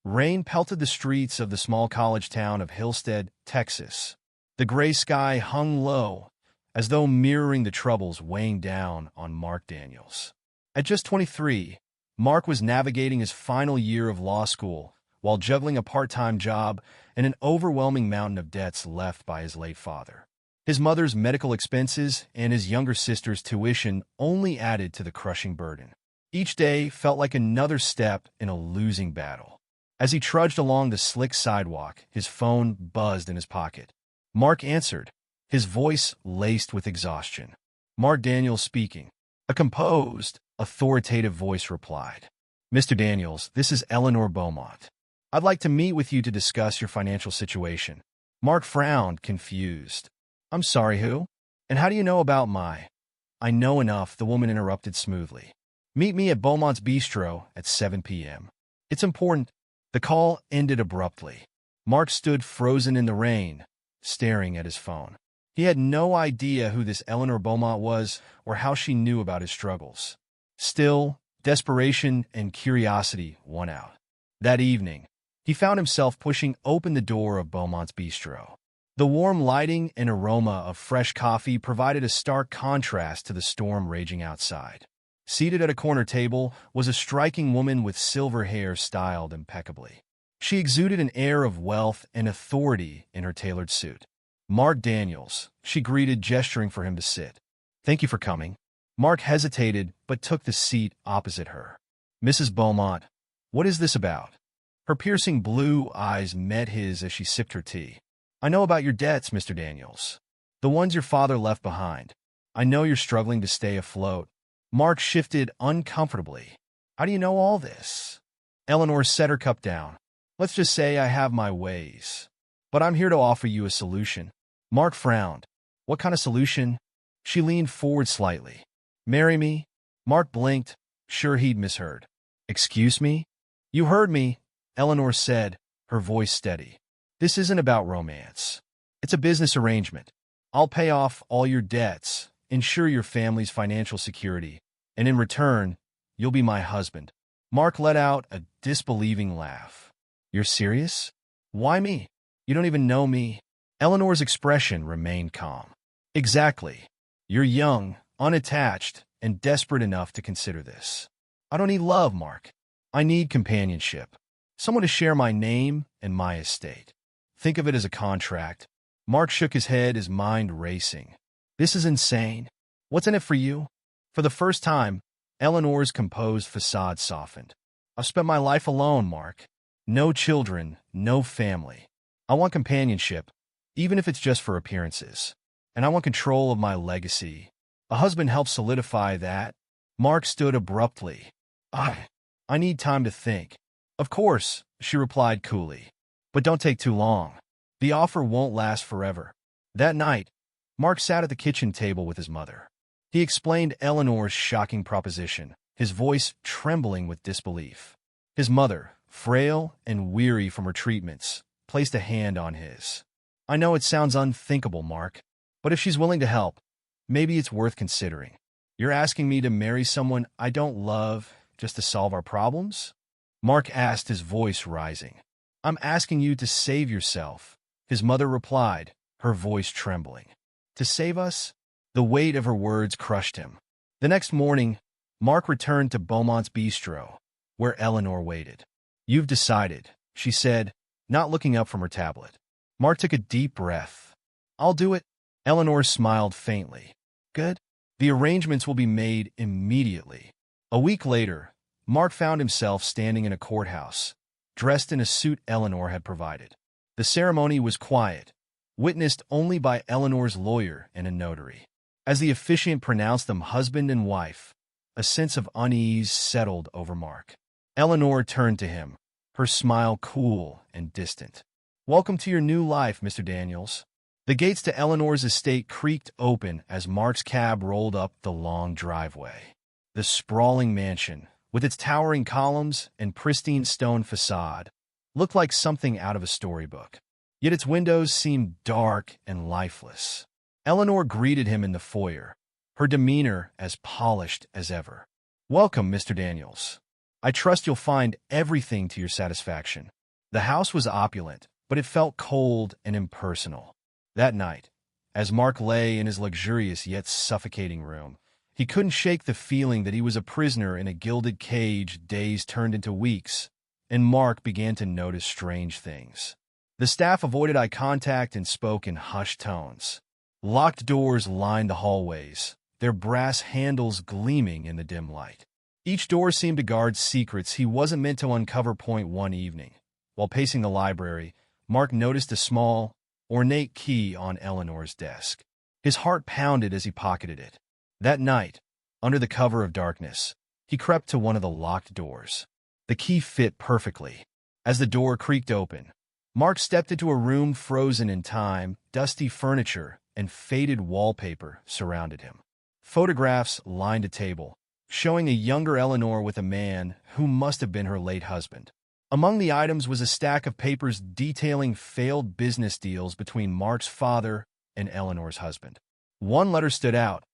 Rain pelted the streets of the small college town of Hillstead, Texas. The gray sky hung low, as though mirroring the troubles weighing down on Mark Daniels. At just 23, Mark was navigating his final year of law school while juggling a part-time job and an overwhelming mountain of debts left by his late father. His mother's medical expenses and his younger sister's tuition only added to the crushing burden. Each day felt like another step in a losing battle. As he trudged along the slick sidewalk, his phone buzzed in his pocket. Mark answered, his voice laced with exhaustion. "Mark Daniels speaking." A composed, authoritative voice replied. "Mr. Daniels, this is Eleanor Beaumont. I'd like to meet with you to discuss your financial situation." Mark frowned, confused. "I'm sorry, who? And how do you know about my—" "I know enough," the woman interrupted smoothly. "Meet me at Beaumont's Bistro at 7 p.m. It's important." The call ended abruptly. Mark stood frozen in the rain, staring at his phone. He had no idea who this Eleanor Beaumont was or how she knew about his struggles. Still, desperation and curiosity won out. That evening, he found himself pushing open the door of Beaumont's Bistro. The warm lighting and aroma of fresh coffee provided a stark contrast to the storm raging outside. Seated at a corner table was a striking woman with silver hair styled impeccably. She exuded an air of wealth and authority in her tailored suit. "Mark Daniels," she greeted, gesturing for him to sit. "Thank you for coming." Mark hesitated but took the seat opposite her. "Mrs. Beaumont, what is this about?" Her piercing blue eyes met his as she sipped her tea. "I know about your debts, Mr. Daniels. The ones your father left behind. I know you're struggling to stay afloat." Mark shifted uncomfortably. "How do you know all this?" Eleanor set her cup down. "Let's just say I have my ways. But I'm here to offer you a solution." Mark frowned. "What kind of solution?" She leaned forward slightly. "Marry me?" Mark blinked, sure he'd misheard. "Excuse me?" "You heard me," Eleanor said, her voice steady. "This isn't about romance. It's a business arrangement. I'll pay off all your debts, ensure your family's financial security, and in return, you'll be my husband." Mark let out a disbelieving laugh. "You're serious? Why me? You don't even know me." Eleanor's expression remained calm. "Exactly. You're young, unattached, and desperate enough to consider this. I don't need love, Mark. I need companionship. Someone to share my name and my estate. Think of it as a contract." Mark shook his head, his mind racing. "This is insane. What's in it for you?" For the first time, Eleanor's composed facade softened. "I've spent my life alone, Mark. No children, no family. I want companionship, even if it's just for appearances. And I want control of my legacy. A husband helps solidify that." Mark stood abruptly. I need time to think." "Of course," she replied coolly. "But don't take too long. The offer won't last forever." That night, Mark sat at the kitchen table with his mother. He explained Eleanor's shocking proposition, his voice trembling with disbelief. His mother, frail and weary from her treatments, placed a hand on his. "I know it sounds unthinkable, Mark, but if she's willing to help, maybe it's worth considering. You're asking me to marry someone I don't love just to solve our problems?" Mark asked, his voice rising. "I'm asking you to save yourself," his mother replied, her voice trembling. "To save us?" The weight of her words crushed him. The next morning, Mark returned to Beaumont's Bistro, where Eleanor waited. "You've decided," she said, not looking up from her tablet. Mark took a deep breath. "I'll do it." Eleanor smiled faintly. "Good. The arrangements will be made immediately." A week later, Mark found himself standing in a courthouse, dressed in a suit Eleanor had provided. The ceremony was quiet, witnessed only by Eleanor's lawyer and a notary. As the officiant pronounced them husband and wife, a sense of unease settled over Mark. Eleanor turned to him, her smile cool and distant. "Welcome to your new life, Mr. Daniels." The gates to Eleanor's estate creaked open as Mark's cab rolled up the long driveway. The sprawling mansion, with its towering columns and pristine stone facade, looked like something out of a storybook. Yet its windows seemed dark and lifeless. Eleanor greeted him in the foyer, her demeanor as polished as ever. "Welcome, Mr. Daniels. I trust you'll find everything to your satisfaction. The house was opulent, but it felt cold and impersonal. That night, as Mark lay in his luxurious yet suffocating room, he couldn't shake the feeling that he was a prisoner in a gilded cage. Days turned into weeks, and Mark began to notice strange things. The staff avoided eye contact and spoke in hushed tones. Locked doors lined the hallways, their brass handles gleaming in the dim light. Each door seemed to guard secrets he wasn't meant to uncover. One evening, while pacing the library, Mark noticed a small, ornate key on Eleanor's desk. His heart pounded as he pocketed it. That night, under the cover of darkness, he crept to one of the locked doors. The key fit perfectly. As the door creaked open, Mark stepped into a room frozen in time. Dusty furniture and faded wallpaper surrounded him. Photographs lined a table, showing a younger Eleanor with a man who must have been her late husband. Among the items was a stack of papers detailing failed business deals between Mark's father and Eleanor's husband. One letter stood out,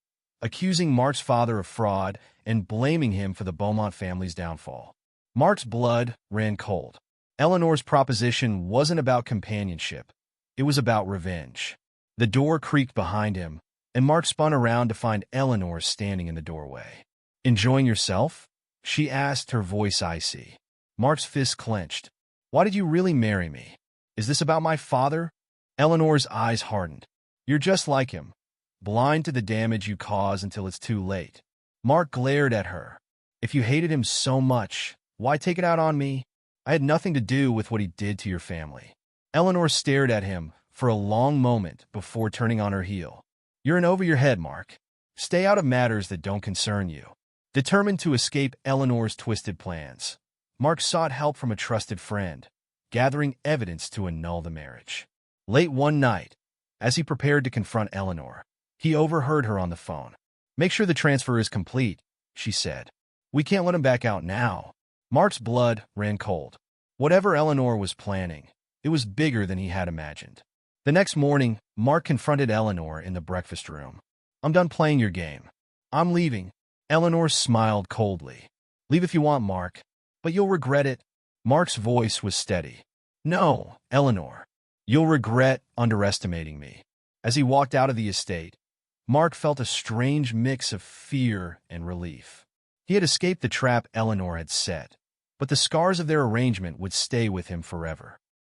accusing Mark's father of fraud and blaming him for the Beaumont family's downfall. Mark's blood ran cold. Eleanor's proposition wasn't about companionship. It was about revenge. The door creaked behind him, and Mark spun around to find Eleanor standing in the doorway. "Enjoying yourself?" she asked, her voice icy. Mark's fist clenched. "Why did you really marry me? Is this about my father?" Eleanor's eyes hardened. "You're just like him, blind to the damage you cause until it's too late." Mark glared at her. "If you hated him so much, why take it out on me? I had nothing to do with what he did to your family." Eleanor stared at him for a long moment before turning on her heel. "You're in over your head, Mark. Stay out of matters that don't concern you." Determined to escape Eleanor's twisted plans, Mark sought help from a trusted friend, gathering evidence to annul the marriage. Late one night, as he prepared to confront Eleanor, he overheard her on the phone. "Make sure the transfer is complete," she said. "We can't let him back out now." Mark's blood ran cold. Whatever Eleanor was planning, it was bigger than he had imagined. The next morning, Mark confronted Eleanor in the breakfast room. "I'm done playing your game. I'm leaving." Eleanor smiled coldly. "Leave if you want, Mark, but you'll regret it." Mark's voice was steady. "No, Eleanor. You'll regret underestimating me." As he walked out of the estate, Mark felt a strange mix of fear and relief. He had escaped the trap Eleanor had set, but the scars of their arrangement would stay with him forever.